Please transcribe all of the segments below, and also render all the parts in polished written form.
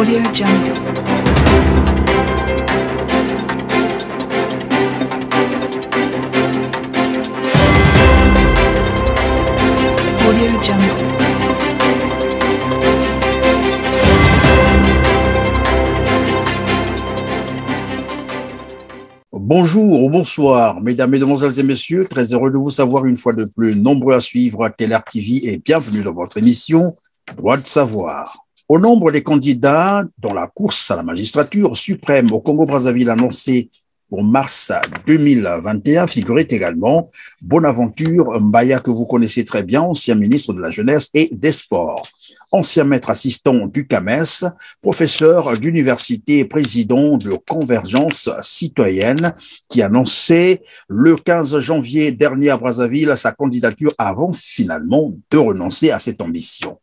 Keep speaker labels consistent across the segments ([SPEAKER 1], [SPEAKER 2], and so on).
[SPEAKER 1] Audio Jungle. Audio Jungle.
[SPEAKER 2] Bonjour ou bonsoir, mesdames, mesdemoiselles et messieurs, très heureux de vous savoir une fois de plus, nombreux à suivre TELAR TV et bienvenue dans votre émission Droit de savoir. Au nombre des candidats dans la course à la magistrature suprême au Congo-Brazzaville annoncée pour mars 2021 figurait également Bonaventure Mbaya, que vous connaissez très bien, ancien ministre de la Jeunesse et des Sports, ancien maître assistant du CAMES, professeur d'université et président de Convergence citoyenne, qui annonçait le 15 janvier dernier à Brazzaville sa candidature avant finalement de renoncer à cette ambition.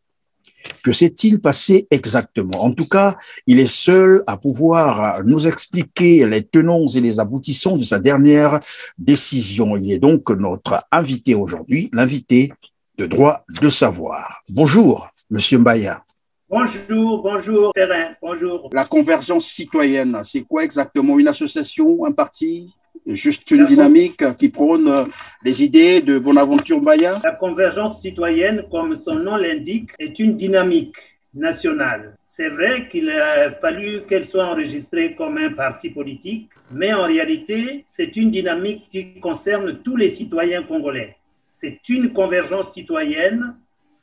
[SPEAKER 2] Que s'est-il passé exactement? En tout cas, il est seul à pouvoir nous expliquer les tenants et les aboutissants de sa dernière décision. Il est donc notre invité aujourd'hui, l'invité de Droit de savoir. Bonjour, Monsieur Mbaya.
[SPEAKER 3] Bonjour, Terrain, bonjour.
[SPEAKER 2] La Convergence citoyenne, c'est quoi exactement? Une association, un parti? Juste une dynamique qui prône les idées de Bonaventure Mbaya?
[SPEAKER 3] La Convergence citoyenne, comme son nom l'indique, est une dynamique nationale. C'est vrai qu'il a fallu qu'elle soit enregistrée comme un parti politique, mais en réalité, c'est une dynamique qui concerne tous les citoyens congolais. C'est une convergence citoyenne.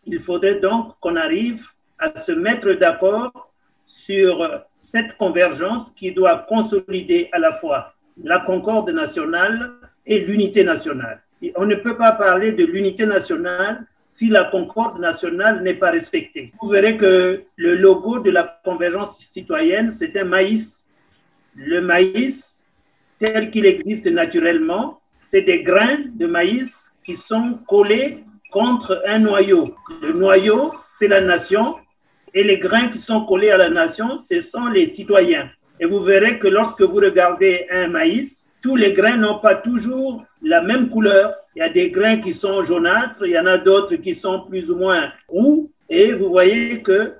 [SPEAKER 3] Il faudrait donc qu'on arrive à se mettre d'accord sur cette convergence qui doit consolider à la fois la concorde nationale et l'unité nationale. Et on ne peut pas parler de l'unité nationale si la concorde nationale n'est pas respectée. Vous verrez que le logo de la convergence citoyenne, c'est un maïs. Le maïs, tel qu'il existe naturellement, c'est des grains de maïs qui sont collés contre un noyau. Le noyau, c'est la nation, et les grains qui sont collés à la nation, ce sont les citoyens. Et vous verrez que lorsque vous regardez un maïs, tous les grains n'ont pas toujours la même couleur. Il y a des grains qui sont jaunâtres, il y en a d'autres qui sont plus ou moins roux. Et vous voyez que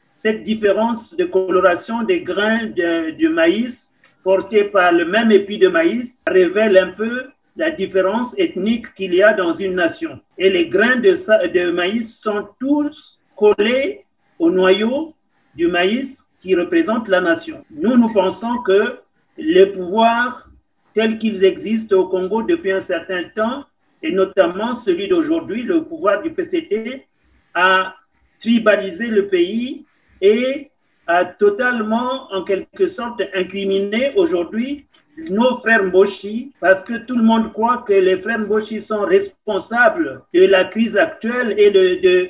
[SPEAKER 3] cette différence de coloration des grains du maïs portés par le même épi de maïs révèle un peu la différence ethnique qu'il y a dans une nation. Et les grains de maïs sont tous collés au noyau du maïs qui représente la nation. Nous pensons que les pouvoirs tels qu'ils existent au Congo depuis un certain temps, et notamment celui d'aujourd'hui, le pouvoir du PCT, a tribalisé le pays et a totalement, en quelque sorte, incriminé aujourd'hui nos frères Mboshi, parce que tout le monde croit que les frères Mboshi sont responsables de la crise actuelle et de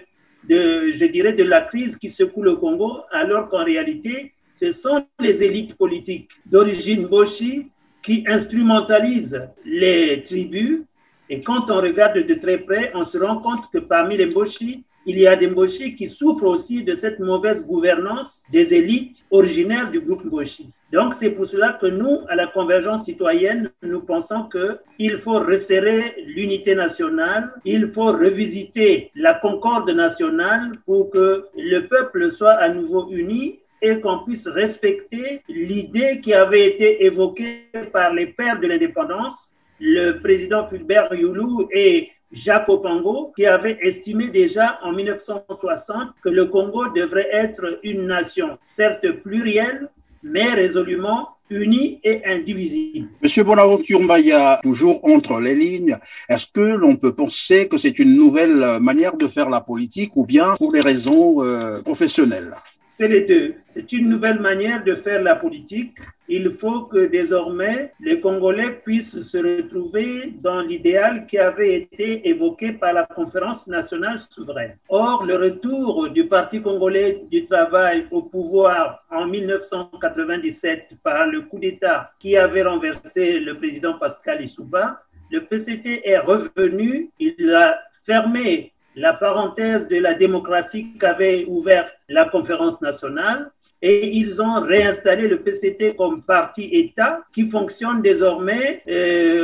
[SPEAKER 3] la crise qui secoue le Congo, alors qu'en réalité, ce sont les élites politiques d'origine Mboshi qui instrumentalisent les tribus. Et quand on regarde de très près, on se rend compte que parmi les Mboshi, il y a des Mboshi qui souffrent aussi de cette mauvaise gouvernance des élites originaires du groupe Mboshi. Donc, c'est pour cela que nous, à la Convergence citoyenne, nous pensons qu'il faut resserrer l'unité nationale, il faut revisiter la concorde nationale pour que le peuple soit à nouveau uni et qu'on puisse respecter l'idée qui avait été évoquée par les pères de l'indépendance, le président Fulbert Youlou et Jacques Opango, qui avait estimé déjà en 1960 que le Congo devrait être une nation, certes plurielle, mais résolument unie et indivisible.
[SPEAKER 2] Monsieur Bonaventure Mbaya, toujours entre les lignes, est-ce que l'on peut penser que c'est une nouvelle manière de faire la politique ou bien pour des raisons professionnelles?
[SPEAKER 3] C'est les deux. C'est une nouvelle manière de faire la politique. Il faut que désormais les Congolais puissent se retrouver dans l'idéal qui avait été évoqué par la Conférence nationale souveraine. Or, le retour du Parti congolais du travail au pouvoir en 1997 par le coup d'État qui avait renversé le président Pascal Lissouba, le PCT est revenu, il a fermé la parenthèse de la démocratie qu'avait ouverte la conférence nationale et ils ont réinstallé le PCT comme parti-État qui fonctionne désormais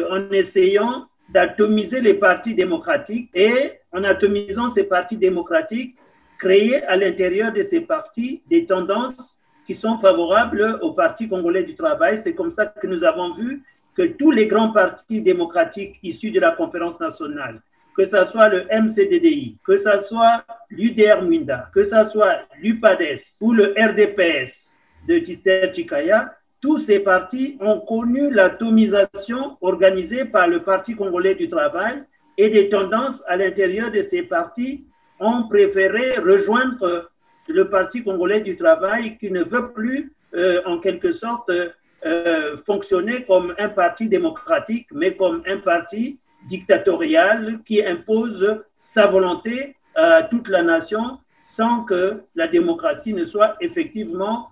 [SPEAKER 3] en essayant d'atomiser les partis démocratiques et en atomisant ces partis démocratiques, créer à l'intérieur de ces partis des tendances qui sont favorables au Parti congolais du travail. C'est comme ça que nous avons vu que tous les grands partis démocratiques issus de la conférence nationale, que ce soit le MCDDI, que ce soit l'UDR-Mwinda, que ce soit l'UPADES ou le RDPS de Tister Chikaya, tous ces partis ont connu l'atomisation organisée par le Parti congolais du travail et des tendances à l'intérieur de ces partis ont préféré rejoindre le Parti congolais du travail qui ne veut plus, en quelque sorte, fonctionner comme un parti démocratique, mais comme un parti dictatorial qui impose sa volonté à toute la nation sans que la démocratie ne soit effectivement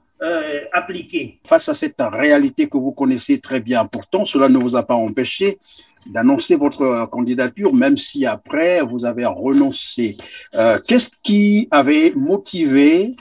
[SPEAKER 3] appliquée.
[SPEAKER 2] Face à cette réalité que vous connaissez très bien, pourtant, cela ne vous a pas empêché d'annoncer votre candidature, même si après, vous avez renoncé. Qu'est-ce qui avait motivé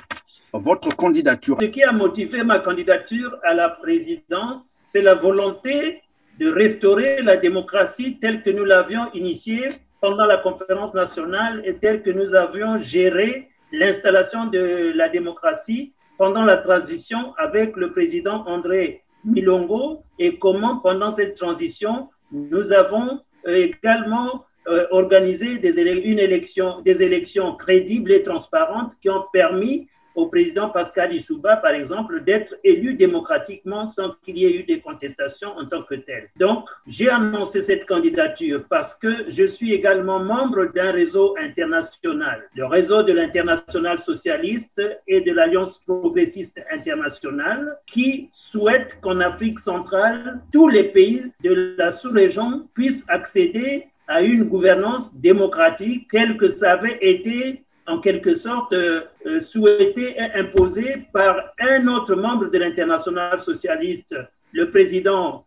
[SPEAKER 2] votre candidature?
[SPEAKER 3] Ce qui a motivé ma candidature à la présidence, c'est la volonté de restaurer la démocratie telle que nous l'avions initiée pendant la conférence nationale et telle que nous avions géré l'installation de la démocratie pendant la transition avec le président André Milongo et comment pendant cette transition, nous avons également organisé des élections crédibles et transparentes qui ont permis au président Pascal Lissouba, par exemple, d'être élu démocratiquement sans qu'il y ait eu des contestations en tant que tel. Donc, j'ai annoncé cette candidature parce que je suis également membre d'un réseau international, le réseau de l'Internationale socialiste et de l'Alliance progressiste internationale, qui souhaite qu'en Afrique centrale, tous les pays de la sous-région puissent accéder à une gouvernance démocratique telle que ça avait été en quelque sorte souhaité et imposé par un autre membre de l'Internationale socialiste, le président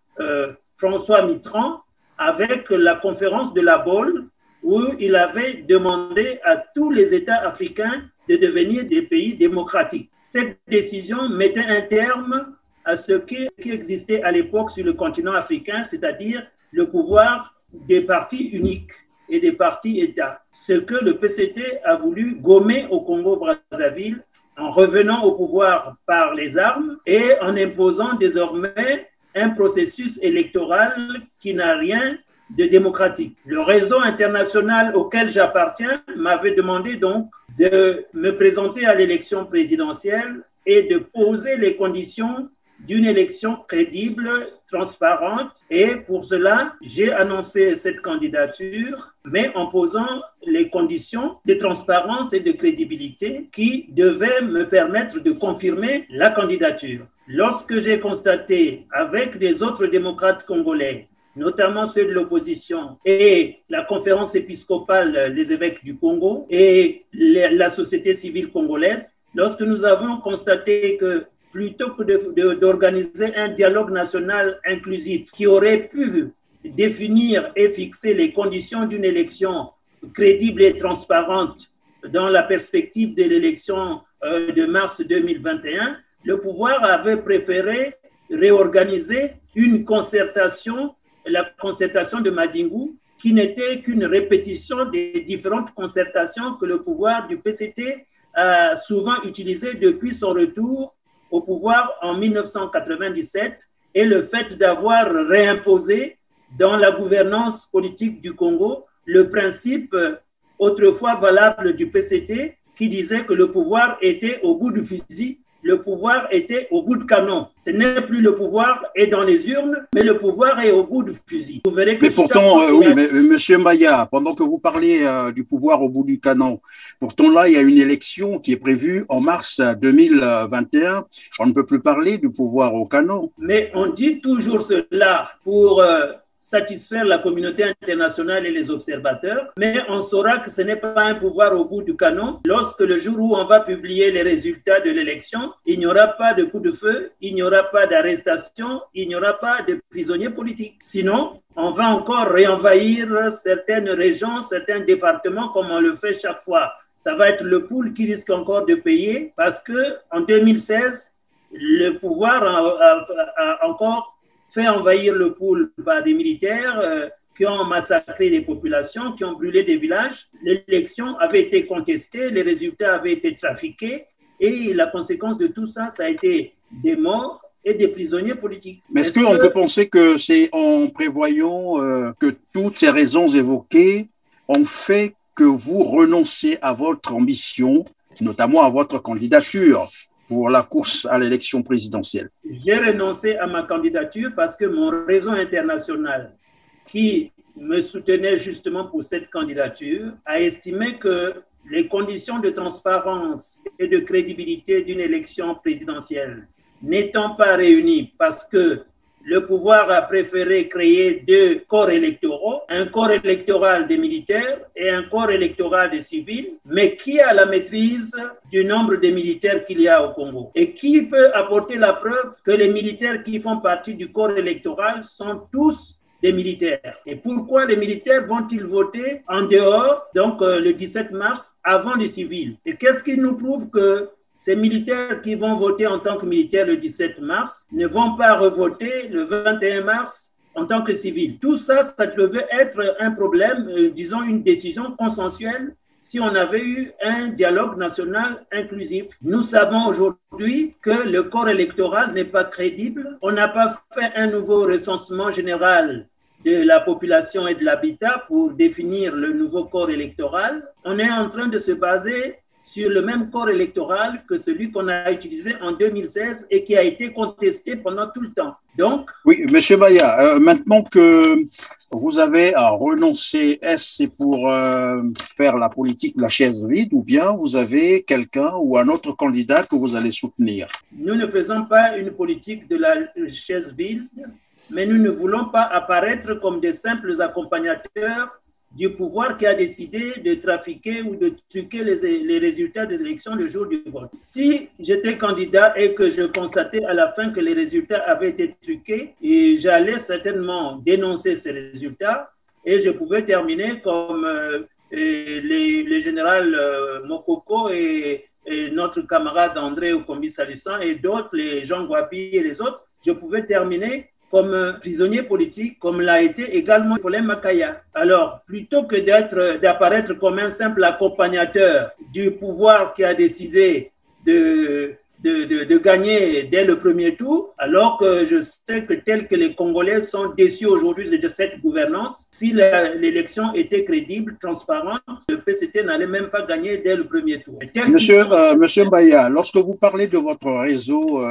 [SPEAKER 3] François Mitterrand, avec la conférence de la Baule, où il avait demandé à tous les États africains de devenir des pays démocratiques. Cette décision mettait un terme à ce qui existait à l'époque sur le continent africain, c'est-à-dire le pouvoir des partis uniques et des partis États. Ce que le PCT a voulu gommer au Congo-Brazzaville en revenant au pouvoir par les armes et en imposant désormais un processus électoral qui n'a rien de démocratique. Le réseau international auquel j'appartiens m'avait demandé donc de me présenter à l'élection présidentielle et de poser les conditions d'une élection crédible, transparente. Et pour cela, j'ai annoncé cette candidature, mais en posant les conditions de transparence et de crédibilité qui devaient me permettre de confirmer la candidature. Lorsque j'ai constaté avec les autres démocrates congolais, notamment ceux de l'opposition et la conférence épiscopale des évêques du Congo et la société civile congolaise, lorsque nous avons constaté que plutôt que d'organiser un dialogue national inclusif qui aurait pu définir et fixer les conditions d'une élection crédible et transparente dans la perspective de l'élection de mars 2021, le pouvoir avait préféré réorganiser une concertation, la concertation de Madingou, qui n'était qu'une répétition des différentes concertations que le pouvoir du PCT a souvent utilisées depuis son retour au pouvoir en 1997 et le fait d'avoir réimposé dans la gouvernance politique du Congo le principe autrefois valable du PCT qui disait que le pouvoir était au bout du fusil, le pouvoir était au bout du canon. Ce n'est plus le pouvoir est dans les urnes, mais le pouvoir est au bout du fusil. Vous verrez que
[SPEAKER 2] mais pourtant, mais Monsieur Maya, pendant que vous parlez du pouvoir au bout du canon, pourtant là, il y a une élection qui est prévue en mars 2021. On ne peut plus parler du pouvoir au canon.
[SPEAKER 3] Mais on dit toujours cela pour satisfaire la communauté internationale et les observateurs, mais on saura que ce n'est pas un pouvoir au bout du canon. Lorsque le jour où on va publier les résultats de l'élection, il n'y aura pas de coup de feu, il n'y aura pas d'arrestation, il n'y aura pas de prisonniers politiques. Sinon, on va encore réenvahir certaines régions, certains départements comme on le fait chaque fois. Ça va être le pool qui risque encore de payer parce qu'en 2016, le pouvoir a encore fait envahir le pôle par des militaires qui ont massacré les populations, qui ont brûlé des villages. L'élection avait été contestée, les résultats avaient été trafiqués Et la conséquence de tout ça, ça a été des morts et des prisonniers politiques.
[SPEAKER 2] Mais est-ce qu'on peut penser que c'est en prévoyant que toutes ces raisons évoquées ont fait que vous renoncez à votre ambition, notamment à votre candidature pour la course à l'élection présidentielle?
[SPEAKER 3] J'ai renoncé à ma candidature parce que mon réseau international, qui me soutenait justement pour cette candidature, a estimé que les conditions de transparence et de crédibilité d'une élection présidentielle n'étant pas réunies parce que le pouvoir a préféré créer deux corps électoraux, un corps électoral des militaires et un corps électoral des civils, mais qui a la maîtrise du nombre de militaires qu'il y a au Congo? Et qui peut apporter la preuve que les militaires qui font partie du corps électoral sont tous des militaires? Et pourquoi les militaires vont-ils voter en dehors, donc le 17 mars, avant les civils? Et qu'est-ce qui nous prouve que ces militaires qui vont voter en tant que militaires le 17 mars ne vont pas revoter le 21 mars en tant que civils? Tout ça, ça devait être un problème, disons une décision consensuelle si on avait eu un dialogue national inclusif. Nous savons aujourd'hui que le corps électoral n'est pas crédible. On n'a pas fait un nouveau recensement général de la population et de l'habitat pour définir le nouveau corps électoral. On est en train de se baser sur le même corps électoral que celui qu'on a utilisé en 2016 et qui a été contesté pendant tout le temps. Donc,
[SPEAKER 2] oui, M. Baya, maintenant que vous avez renoncé, est-ce pour faire la politique de la chaise vide ou bien vous avez quelqu'un ou un autre candidat que vous allez soutenir?
[SPEAKER 3] Nous ne faisons pas une politique de la chaise vide, mais nous ne voulons pas apparaître comme des simples accompagnateurs du pouvoir qui a décidé de trafiquer ou de truquer les résultats des élections le jour du vote. Si j'étais candidat et que je constatais à la fin que les résultats avaient été truqués, j'allais certainement dénoncer ces résultats et je pouvais terminer comme les généraux Mokoko et notre camarade André Okombi-Salisson et d'autres, les Jean Gouapi et les autres, je pouvais terminer comme prisonnier politique, comme l'a été également Paulin Makaya. Alors, plutôt que d'apparaître comme un simple accompagnateur du pouvoir qui a décidé de gagner dès le premier tour, alors que je sais que tel que les Congolais sont déçus aujourd'hui de cette gouvernance, si l'élection était crédible, transparente, le PCT n'allait même pas gagner dès le premier tour.
[SPEAKER 2] Monsieur Mbaya, lorsque vous parlez de votre réseau,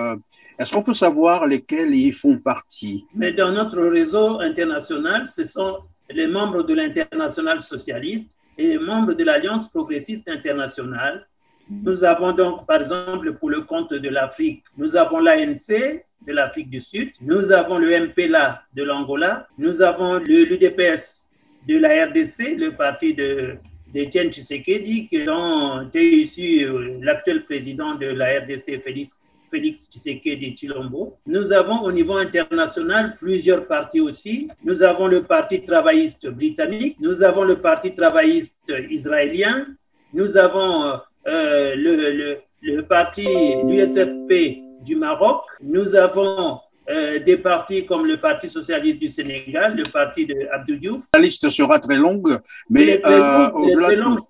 [SPEAKER 2] est-ce qu'on peut savoir lesquels y font partie?
[SPEAKER 3] Mais dans notre réseau international, ce sont les membres de l'Internationale socialiste et les membres de l'Alliance progressiste internationale. Nous avons donc, par exemple, pour le compte de l'Afrique, nous avons l'ANC de l'Afrique du Sud, nous avons le MPLA de l'Angola, nous avons l'UDPS de la RDC, le parti d'Étienne Tshisekedi, dont est issu l'actuel président de la RDC, Félix Tshisekedi Tshilombo. Nous avons au niveau international plusieurs partis aussi. Nous avons le Parti travailliste britannique, nous avons le Parti travailliste israélien, nous avons le parti l'USFP du Maroc, nous avons des partis comme le Parti socialiste du Sénégal, le parti de Abdou Diouf.
[SPEAKER 2] La liste sera très longue, mais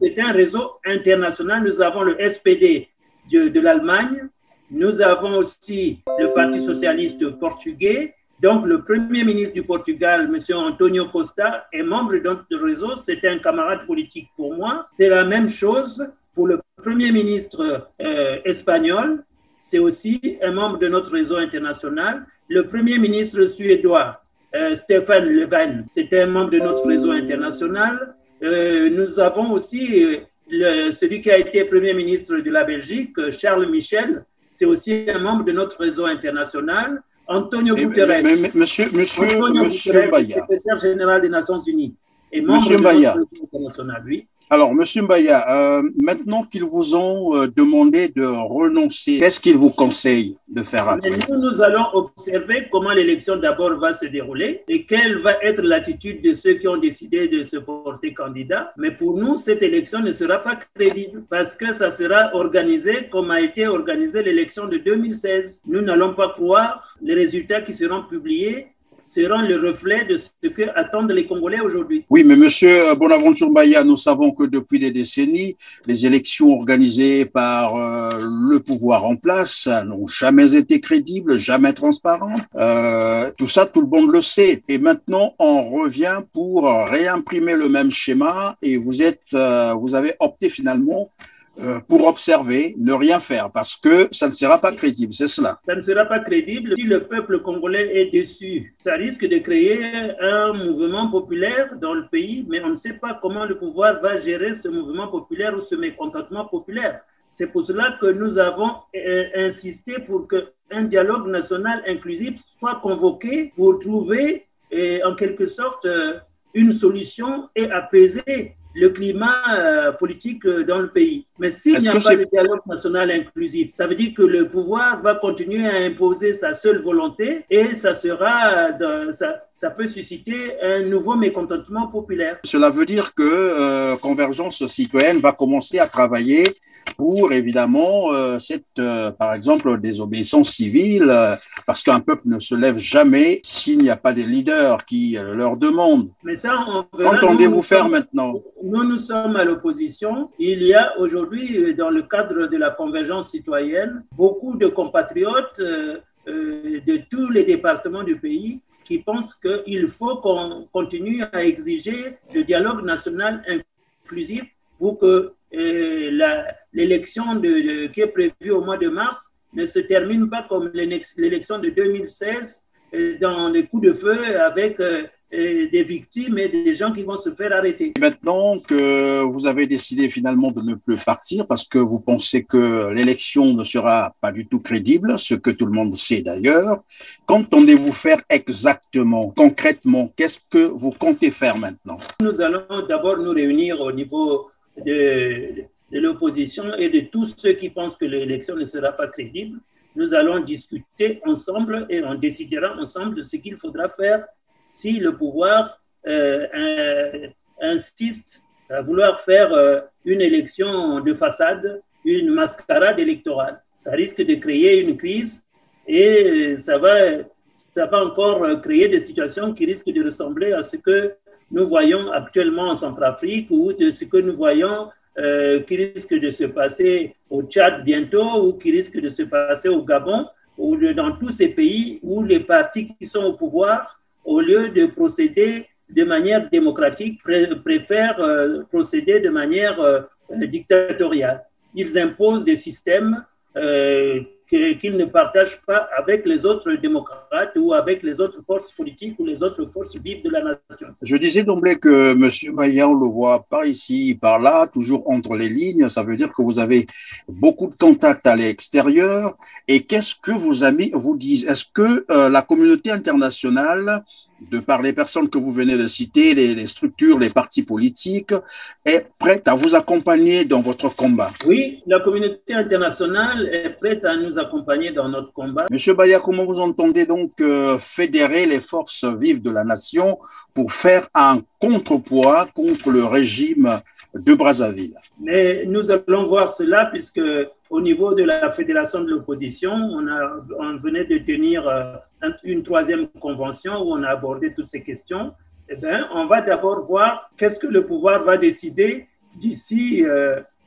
[SPEAKER 3] c'est un réseau international. Nous avons le SPD de l'Allemagne, nous avons aussi le Parti socialiste portugais. Donc, le premier ministre du Portugal, M. Antonio Costa, est membre de notre réseau. C'est un camarade politique pour moi. C'est la même chose pour le premier ministre espagnol. C'est aussi un membre de notre réseau international. Le premier ministre suédois, Stefan Löfven, c'est un membre de notre réseau international. Nous avons aussi celui qui a été premier ministre de la Belgique, Charles Michel, c'est aussi un membre de notre réseau international. Antonio Guterres,
[SPEAKER 2] Monsieur Mbaya,
[SPEAKER 3] secrétaire général des Nations Unies, et membre de notre réseau international, oui.
[SPEAKER 2] Alors, Monsieur Mbaya, maintenant qu'ils vous ont demandé de renoncer, qu'est-ce qu'ils vous conseillent de faire après?
[SPEAKER 3] Nous allons observer comment l'élection d'abord va se dérouler et quelle va être l'attitude de ceux qui ont décidé de se porter candidat. Mais pour nous, cette élection ne sera pas crédible parce que ça sera organisé comme a été organisée l'élection de 2016. Nous n'allons pas croire les résultats qui seront publiés seront le reflet de ce que attendent les Congolais aujourd'hui.
[SPEAKER 2] Oui, mais Monsieur Bonaventure Mbaya, nous savons que depuis des décennies, les élections organisées par le pouvoir en place n'ont jamais été crédibles, jamais transparentes. Tout ça, tout le monde le sait. Et maintenant, on revient pour réimprimer le même schéma et vous avez opté finalement pour observer, ne rien faire, parce que ça ne sera pas crédible, c'est cela.
[SPEAKER 3] Ça ne sera pas crédible si le peuple congolais est déçu. Ça risque de créer un mouvement populaire dans le pays, mais on ne sait pas comment le pouvoir va gérer ce mouvement populaire ou ce mécontentement populaire. C'est pour cela que nous avons insisté pour qu'un dialogue national inclusif soit convoqué pour trouver, en quelque sorte, une solution et apaiser le climat politique dans le pays. Mais s'il n'y a pas de dialogue national inclusif, ça veut dire que le pouvoir va continuer à imposer sa seule volonté et ça peut susciter un nouveau mécontentement populaire.
[SPEAKER 2] Cela veut dire que Convergence citoyenne va commencer à travailler pour évidemment par exemple, désobéissance civile, parce qu'un peuple ne se lève jamais s'il n'y a pas des leaders qui leur demandent.
[SPEAKER 3] Mais ça, on verra.
[SPEAKER 2] Qu'entendez-vous faire maintenant?
[SPEAKER 3] Nous sommes à l'opposition. Il y a aujourd'hui, dans le cadre de la Convergence citoyenne, beaucoup de compatriotes de tous les départements du pays qui pensent qu'il faut qu'on continue à exiger le dialogue national inclusif pour que l'élection qui est prévue au mois de mars ne se termine pas comme l'élection de 2016 dans les coups de feu avec des victimes et des gens qui vont se faire arrêter.
[SPEAKER 2] Maintenant que vous avez décidé finalement de ne plus partir parce que vous pensez que l'élection ne sera pas du tout crédible, ce que tout le monde sait d'ailleurs, qu'entendez-vous faire exactement, concrètement? Qu'est-ce que vous comptez faire maintenant?
[SPEAKER 3] Nous allons d'abord nous réunir au niveau de l'opposition et de tous ceux qui pensent que l'élection ne sera pas crédible. Nous allons discuter ensemble et on décidera ensemble de ce qu'il faudra faire si le pouvoir insiste à vouloir faire une élection de façade, une mascarade électorale. Ça risque de créer une crise et ça va encore créer des situations qui risquent de ressembler à ce que nous voyons actuellement en Centrafrique ou de ce que nous voyons qui risque de se passer au Tchad bientôt ou qui risque de se passer au Gabon ou dans tous ces pays où les partis qui sont au pouvoir, au lieu de procéder de manière démocratique, préfèrent procéder de manière dictatoriale. Ils imposent des systèmes qu'ils ne partagent pas avec les autres démocrates ou avec les autres forces politiques ou les autres forces vives de la nation.
[SPEAKER 2] Je disais d'emblée que M. Mbaya, on le voit par ici, par là, toujours entre les lignes. Ça veut dire que vous avez beaucoup de contacts à l'extérieur. Et qu'est-ce que vos amis vous disent? Est-ce que la communauté internationale, de par les personnes que vous venez de citer, les structures, les partis politiques, est prête à vous accompagner dans votre combat?
[SPEAKER 3] Oui, la communauté internationale est prête à nous accompagner dans notre combat.
[SPEAKER 2] Monsieur Mbaya, comment vous entendez donc fédérer les forces vives de la nation pour faire un contrepoids contre le régime de Brazzaville?
[SPEAKER 3] Mais nous allons voir cela puisque au niveau de la fédération de l'opposition, on venait de tenir une troisième convention où on a abordé toutes ces questions. Eh bien, on va d'abord voir qu'est-ce que le pouvoir va décider d'ici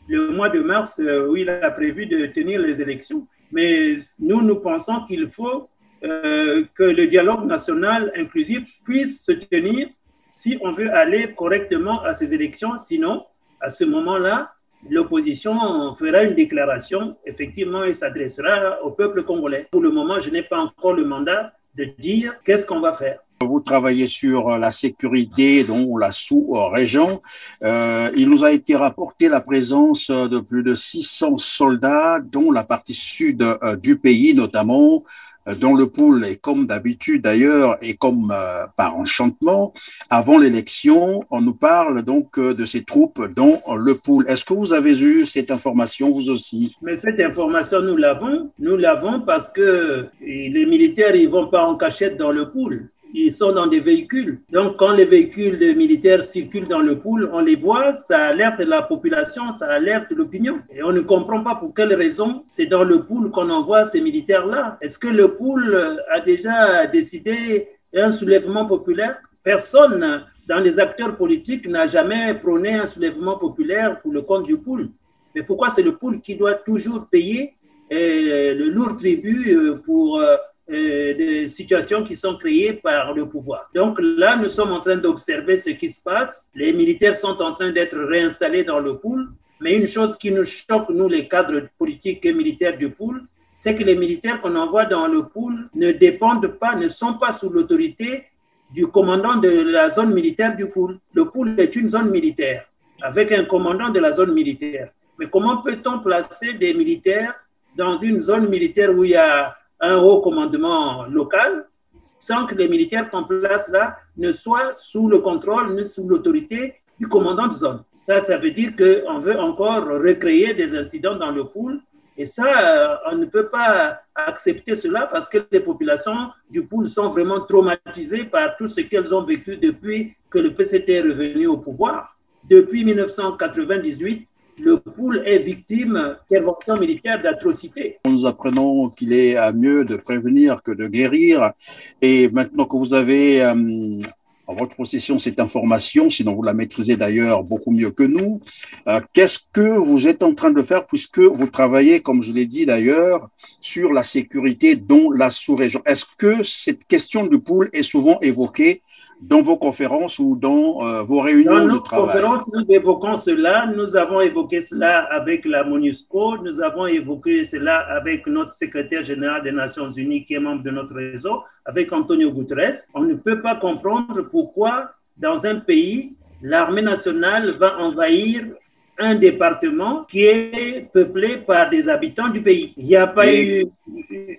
[SPEAKER 3] le mois de mars où il a prévu de tenir les élections. Mais nous pensons qu'il faut que le dialogue national inclusif puisse se tenir si on veut aller correctement à ces élections. Sinon, à ce moment-là, l'opposition fera une déclaration, effectivement, et s'adressera au peuple congolais. Pour le moment, je n'ai pas encore le mandat de dire qu'est-ce qu'on va faire.
[SPEAKER 2] Vous travaillez sur la sécurité, dont la sous-région. Il nous a été rapporté la présence de plus de 600 soldats, dont la partie sud du pays, notamment dont le pôle est comme d'habitude d'ailleurs et comme par enchantement. Avant l'élection, on nous parle donc de ces troupes dont le pôle. Est-ce que vous avez eu cette information vous aussi?
[SPEAKER 3] Mais cette information, nous l'avons parce que les militaires, ils ne vont pas en cachette dans le pôle. Ils sont dans des véhicules. Donc, quand les véhicules militaires circulent dans le pôle, on les voit, ça alerte la population, ça alerte l'opinion. Et on ne comprend pas pour quelle raison c'est dans le pôle qu'on envoie ces militaires-là. Est-ce que le pôle a déjà décidé un soulèvement populaire. Personne dans les acteurs politiques n'a jamais prôné un soulèvement populaire pour le compte du pool. Mais pourquoi c'est le pool qui doit toujours payer le lourd tribut pour des situations qui sont créées par le pouvoir? Donc là, nous sommes en train d'observer ce qui se passe. Les militaires sont en train d'être réinstallés dans le pool. Mais une chose qui nous choque, nous, les cadres politiques et militaires du pool, c'est que les militaires qu'on envoie dans le pool ne dépendent pas, ne sont pas sous l'autorité du commandant de la zone militaire du pool. Le pool est une zone militaire, avec un commandant de la zone militaire. Mais comment peut-on placer des militaires dans une zone militaire où il y a un haut commandement local, sans que les militaires qu'on place là ne soient sous le contrôle, ni sous l'autorité du commandant de zone? Ça veut dire qu'on veut encore recréer des incidents dans le pool. Et ça, on ne peut pas accepter cela parce que les populations du pool sont vraiment traumatisées par tout ce qu'elles ont vécu depuis que le PCT est revenu au pouvoir. Depuis 1998, le pool est victime d'interventions militaires, d'atrocités.
[SPEAKER 2] Nous apprenons qu'il est mieux de prévenir que de guérir. Et maintenant que vous avez en votre possession cette information, sinon vous la maîtrisez d'ailleurs beaucoup mieux que nous, qu'est-ce que vous êtes en train de faire puisque vous travaillez, comme je l'ai dit d'ailleurs, sur la sécurité dans la sous-région? Est-ce que cette question du pool est souvent évoquée dans vos conférences ou dans vos réunions de travail?
[SPEAKER 3] Dans nos conférences, nous évoquons cela. Nous avons évoqué cela avec la MONUSCO. Nous avons évoqué cela avec notre secrétaire général des Nations Unies qui est membre de notre réseau, avec Antonio Guterres. On ne peut pas comprendre pourquoi, dans un pays, l'armée nationale va envahir un département qui est peuplé par des habitants du pays. Il n'y a pas eu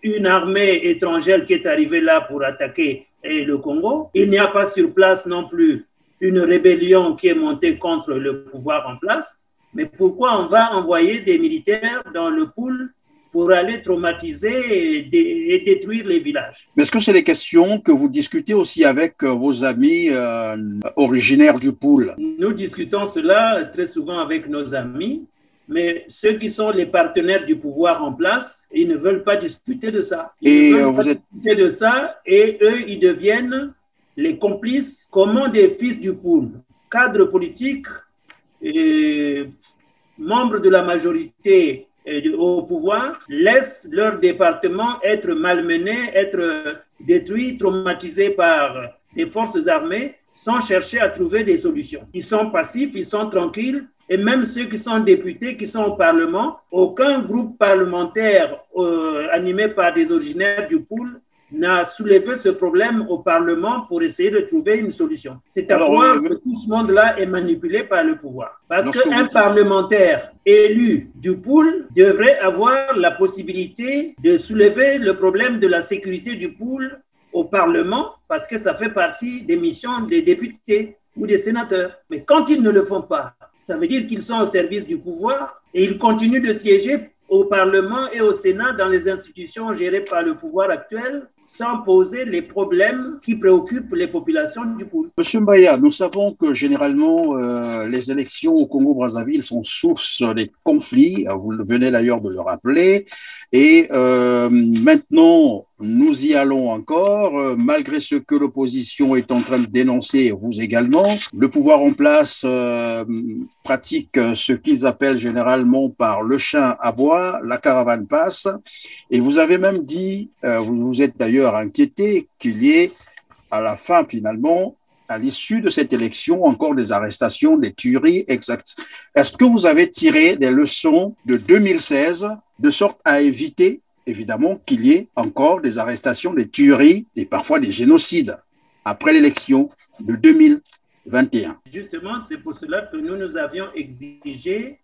[SPEAKER 3] une armée étrangère qui est arrivée là pour attaquer le Congo. Il n'y a pas sur place non plus une rébellion qui est montée contre le pouvoir en place. Mais pourquoi on va envoyer des militaires dans le pool pour aller traumatiser et détruire les villages?
[SPEAKER 2] Mais est-ce que c'est des questions que vous discutez aussi avec vos amis originaires du pool?
[SPEAKER 3] Nous discutons cela très souvent avec nos amis, mais ceux qui sont les partenaires du pouvoir en place, ils ne veulent pas discuter de ça. Discuter de ça et eux, ils deviennent les complices communs des fils du pool, cadres politiques, et membres de la majorité au pouvoir, laissent leur département être malmené, être détruit, traumatisé par les forces armées, sans chercher à trouver des solutions. Ils sont passifs, ils sont tranquilles, et même ceux qui sont députés, qui sont au Parlement, aucun groupe parlementaire animé par des originaires du pool n'a soulevé ce problème au Parlement pour essayer de trouver une solution. C'est à voir que tout ce monde-là est manipulé par le pouvoir. Parce qu'un parlementaire élu du pool devrait avoir la possibilité de soulever le problème de la sécurité du pool au Parlement, parce que ça fait partie des missions des députés ou des sénateurs. Mais quand ils ne le font pas, ça veut dire qu'ils sont au service du pouvoir et ils continuent de siéger au Parlement et au Sénat dans les institutions gérées par le pouvoir actuel sans poser les problèmes qui préoccupent les populations du pool.
[SPEAKER 2] Monsieur Mbaya, nous savons que généralement les élections au Congo-Brazzaville sont source des conflits, vous venez d'ailleurs de le rappeler, et maintenant nous y allons encore, malgré ce que l'opposition est en train de dénoncer, vous également. Le pouvoir en place pratique ce qu'ils appellent généralement par le chien à bois, la caravane passe, et vous avez même dit, vous vous êtes d'ailleurs inquiété qu'il y ait à la fin finalement, à l'issue de cette élection, encore des arrestations, des tueries exactes. Est-ce que vous avez tiré des leçons de 2016 de sorte à éviter évidemment qu'il y ait encore des arrestations, des tueries et parfois des génocides après l'élection de 2021?
[SPEAKER 3] Justement, c'est pour cela que nous avions exigé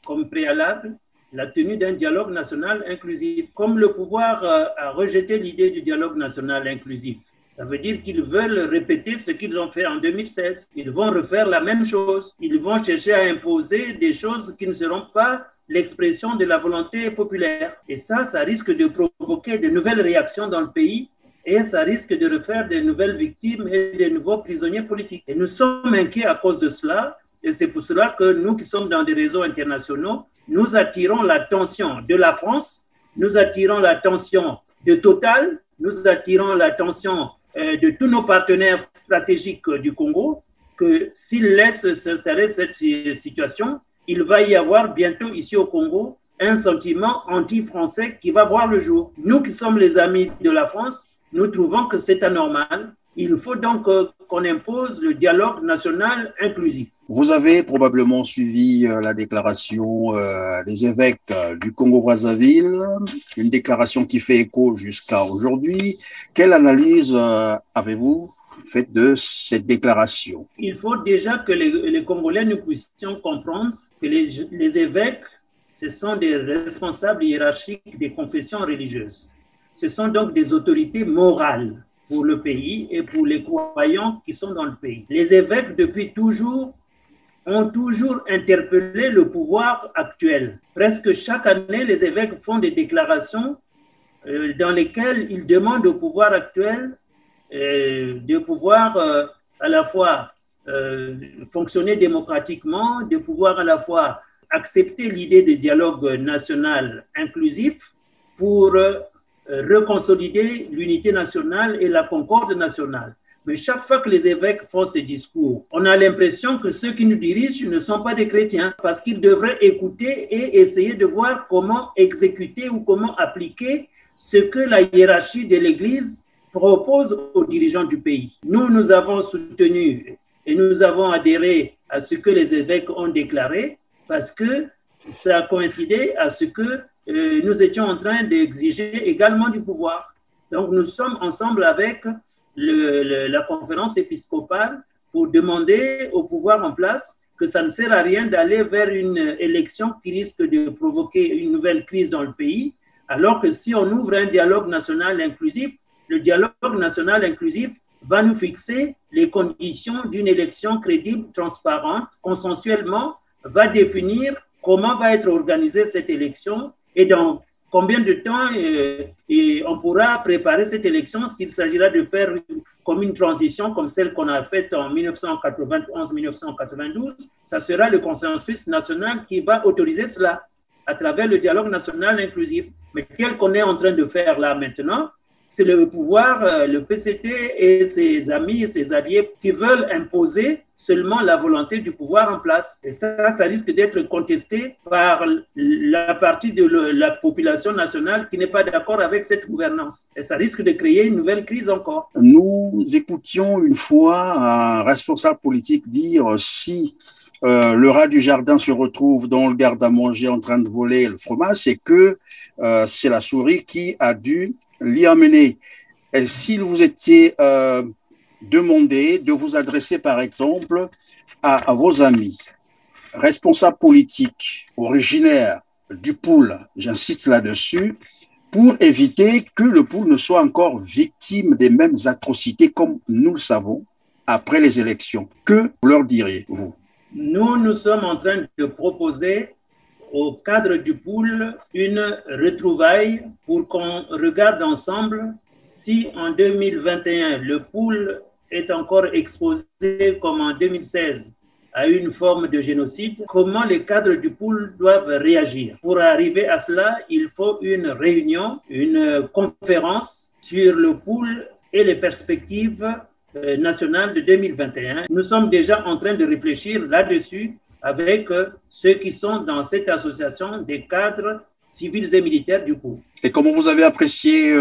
[SPEAKER 3] comme préalable la tenue d'un dialogue national inclusif. Comme le pouvoir a rejeté l'idée du dialogue national inclusif, ça veut dire qu'ils veulent répéter ce qu'ils ont fait en 2016. Ils vont refaire la même chose. Ils vont chercher à imposer des choses qui ne seront pas l'expression de la volonté populaire. Et ça risque de provoquer de nouvelles réactions dans le pays et ça risque de refaire de nouvelles victimes et de nouveaux prisonniers politiques. Et nous sommes inquiets à cause de cela. Et c'est pour cela que nous qui sommes dans des réseaux internationaux, nous attirons l'attention de la France, nous attirons l'attention de Total, nous attirons l'attention de tous nos partenaires stratégiques du Congo que s'ils laissent s'installer cette situation, il va y avoir bientôt ici au Congo un sentiment anti-français qui va voir le jour. Nous qui sommes les amis de la France, nous trouvons que c'est anormal. Il faut donc qu'on impose le dialogue national inclusif.
[SPEAKER 2] Vous avez probablement suivi la déclaration des évêques du Congo-Brazzaville, une déclaration qui fait écho jusqu'à aujourd'hui. Quelle analyse avez-vous faite de cette déclaration?
[SPEAKER 3] Il faut déjà que les Congolais nous puissions comprendre que les évêques, ce sont des responsables hiérarchiques des confessions religieuses. Ce sont donc des autorités morales pour le pays et pour les croyants qui sont dans le pays. Les évêques, depuis toujours, ont toujours interpellé le pouvoir actuel. Presque chaque année, les évêques font des déclarations dans lesquelles ils demandent au pouvoir actuel de pouvoir à la fois fonctionner démocratiquement, de pouvoir à la fois accepter l'idée de dialogue national inclusif pour reconsolider l'unité nationale et la concorde nationale. Mais chaque fois que les évêques font ces discours, on a l'impression que ceux qui nous dirigent ne sont pas des chrétiens parce qu'ils devraient écouter et essayer de voir comment exécuter ou comment appliquer ce que la hiérarchie de l'Église propose aux dirigeants du pays. Nous avons soutenu et nous avons adhéré à ce que les évêques ont déclaré parce que ça a coïncidé à ce que nous étions en train d'exiger également du pouvoir. Donc nous sommes ensemble avec la conférence épiscopale pour demander au pouvoir en place que ça ne sert à rien d'aller vers une élection qui risque de provoquer une nouvelle crise dans le pays, alors que si on ouvre un dialogue national inclusif, le dialogue national inclusif va nous fixer les conditions d'une élection crédible, transparente, consensuellement, va définir comment va être organisée cette élection et dans combien de temps et on pourra préparer cette élection s'il s'agira de faire comme une transition comme celle qu'on a faite en 1991-1992. Ça sera le consensus national qui va autoriser cela à travers le dialogue national inclusif. Mais tel qu'on est en train de faire là maintenant, c'est le pouvoir, le PCT et ses amis et ses alliés qui veulent imposer seulement la volonté du pouvoir en place. Et ça risque d'être contesté par la partie de la population nationale qui n'est pas d'accord avec cette gouvernance. Et ça risque de créer une nouvelle crise encore.
[SPEAKER 2] Nous écoutions une fois un responsable politique dire si le rat du jardin se retrouve dans le garde-à-manger en train de voler le fromage, c'est que c'est la souris qui a dû l'y amener. Et s'il vous était demandé de vous adresser, par exemple, à vos amis, responsables politiques, originaires du pôle, j'insiste là-dessus, pour éviter que le pôle ne soit encore victime des mêmes atrocités, comme nous le savons, après les élections, que leur diriez-vous?
[SPEAKER 3] Nous sommes en train de proposer au cadre du pôle une retrouvaille pour qu'on regarde ensemble si en 2021 le pôle est encore exposé comme en 2016 à une forme de génocide, comment les cadres du pôle doivent réagir. Pour arriver à cela, il faut une réunion, une conférence sur le pôle et les perspectives nationales de 2021. Nous sommes déjà en train de réfléchir là-dessus avec ceux qui sont dans cette association des cadres civils et militaires du pôle.
[SPEAKER 2] Et comment vous avez apprécié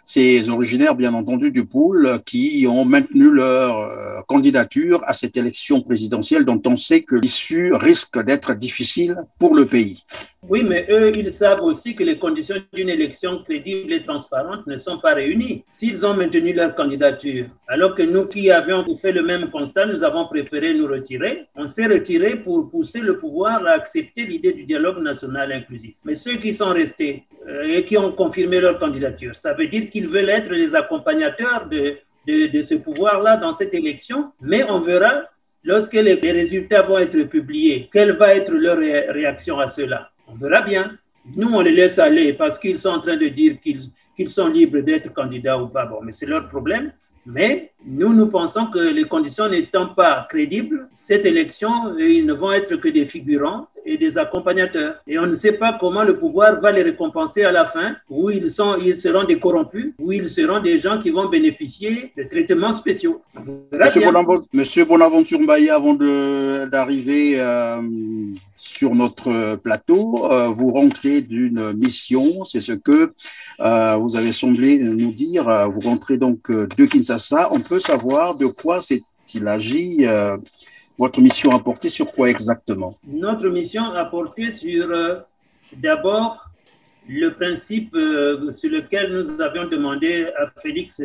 [SPEAKER 2] ces originaires, bien entendu, du pôle qui ont maintenu leur candidature à cette élection présidentielle dont on sait que l'issue risque d'être difficile pour le pays?
[SPEAKER 3] Oui, mais eux, ils savent aussi que les conditions d'une élection crédible et transparente ne sont pas réunies. S'ils ont maintenu leur candidature, alors que nous qui avions fait le même constat, nous avons préféré nous retirer. On s'est retiré pour pousser le pouvoir à accepter l'idée du dialogue national inclusif. Mais ceux qui sont restés et qui ont confirmé leur candidature, ça veut dire qu'ils veulent être les accompagnateurs de ce pouvoir-là dans cette élection. Mais on verra, lorsque les résultats vont être publiés, quelle va être leur réaction à cela. On verra bien. Nous, on les laisse aller parce qu'ils sont en train de dire qu'ils sont libres d'être candidats ou pas. Bon, mais c'est leur problème. Mais nous pensons que les conditions n'étant pas crédibles, cette élection, ils ne vont être que des figurants et des accompagnateurs. Et on ne sait pas comment le pouvoir va les récompenser à la fin, où ils seront des corrompus, où ils seront des gens qui vont bénéficier de traitements spéciaux.
[SPEAKER 2] Monsieur Bonaventure Mbaye, avant d'arriver sur notre plateau, vous rentrez d'une mission, c'est ce que vous avez semblé nous dire. Vous rentrez donc de Kinshasa. On peut savoir de quoi s'est-il agi? Votre mission a porté sur quoi exactement?
[SPEAKER 3] Notre mission a porté sur, d'abord, le principe sur lequel nous avions demandé à Félix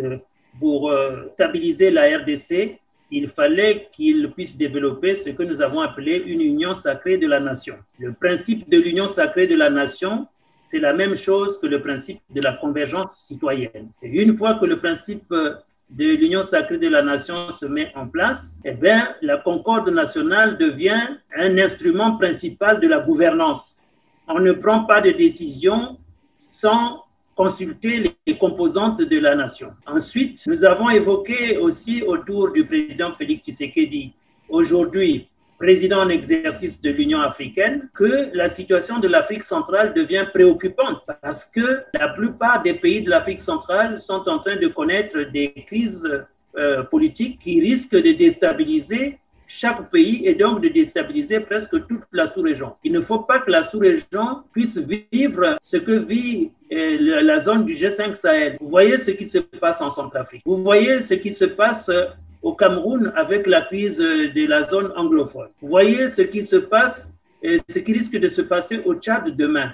[SPEAKER 3] pour stabiliser la RDC. Il fallait qu'il puisse développer ce que nous avons appelé une union sacrée de la nation. Le principe de l'union sacrée de la nation, c'est la même chose que le principe de la convergence citoyenne. Et une fois que le principe de l'union sacrée de la nation se met en place, eh bien, la concorde nationale devient un instrument principal de la gouvernance. On ne prend pas de décision sans consulter les composantes de la nation. Ensuite, nous avons évoqué aussi autour du président Félix Tshisekedi, aujourd'hui président en exercice de l'Union africaine, que la situation de l'Afrique centrale devient préoccupante parce que la plupart des pays de l'Afrique centrale sont en train de connaître des crises politiques qui risquent de déstabiliser chaque pays et donc de déstabiliser presque toute la sous-région. Il ne faut pas que la sous-région puisse vivre ce que vit la zone du G5 Sahel. Vous voyez ce qui se passe en Centrafrique. Vous voyez ce qui se passe au Cameroun avec la crise de la zone anglophone. Vous voyez ce qui se passe, ce qui risque de se passer au Tchad demain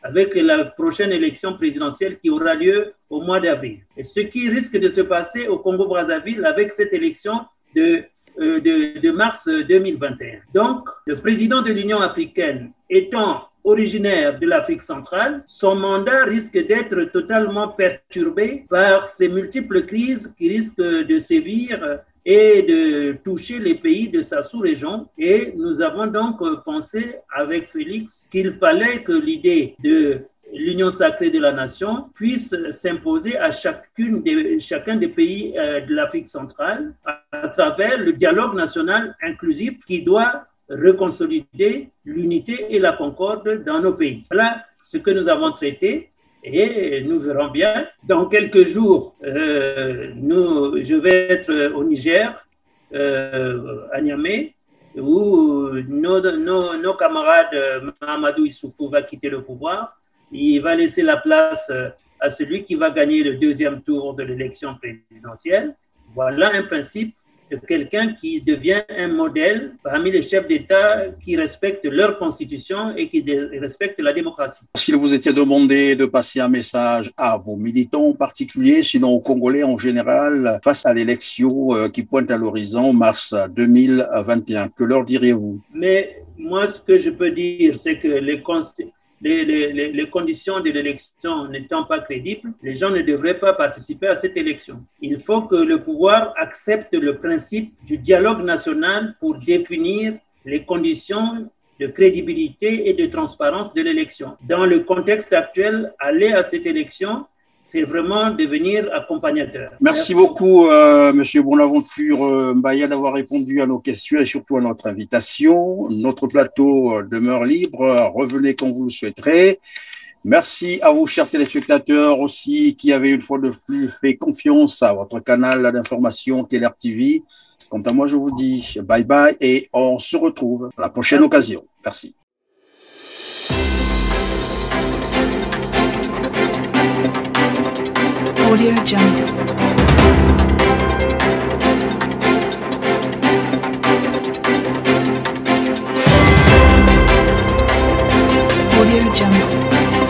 [SPEAKER 3] avec la prochaine élection présidentielle qui aura lieu au mois d'avril. Et ce qui risque de se passer au Congo-Brazzaville avec cette élection de mars 2021. Donc, le président de l'Union africaine étant originaire de l'Afrique centrale, son mandat risque d'être totalement perturbé par ces multiples crises qui risquent de sévir et de toucher les pays de sa sous-région. Et nous avons donc pensé avec Félix qu'il fallait que l'idée de l'union sacrée de la nation puisse s'imposer à chacun des pays de l'Afrique centrale à travers le dialogue national inclusif qui doit reconsolider l'unité et la concorde dans nos pays. Voilà ce que nous avons traité et nous verrons bien. Dans quelques jours, je vais être au Niger, à Niamey, où nos camarades Mahamadou Issoufou va quitter le pouvoir. Il va laisser la place à celui qui va gagner le deuxième tour de l'élection présidentielle. Voilà un principe de quelqu'un qui devient un modèle parmi les chefs d'État qui respectent leur constitution et qui respectent la démocratie.
[SPEAKER 2] S'il vous était demandé de passer un message à vos militants en particulier, sinon aux Congolais en général, face à l'élection qui pointe à l'horizon mars 2021, que leur diriez-vous?
[SPEAKER 3] Mais moi, ce que je peux dire, c'est que les conditions de l'élection n'étant pas crédibles, les gens ne devraient pas participer à cette élection. Il faut que le pouvoir accepte le principe du dialogue national pour définir les conditions de crédibilité et de transparence de l'élection. Dans le contexte actuel, aller à cette élection, c'est vraiment devenir accompagnateur.
[SPEAKER 2] Merci beaucoup, Monsieur Bonaventure Mbaye, d'avoir répondu à nos questions et surtout à notre invitation. Notre plateau demeure libre. Revenez quand vous le souhaiterez. Merci à vous, chers téléspectateurs, aussi, qui avez une fois de plus fait confiance à votre canal d'information TLR TV. Quant à moi, je vous dis bye bye et on se retrouve à la prochaine occasion. Merci.
[SPEAKER 1] Audio Jungle. Audio Jungle.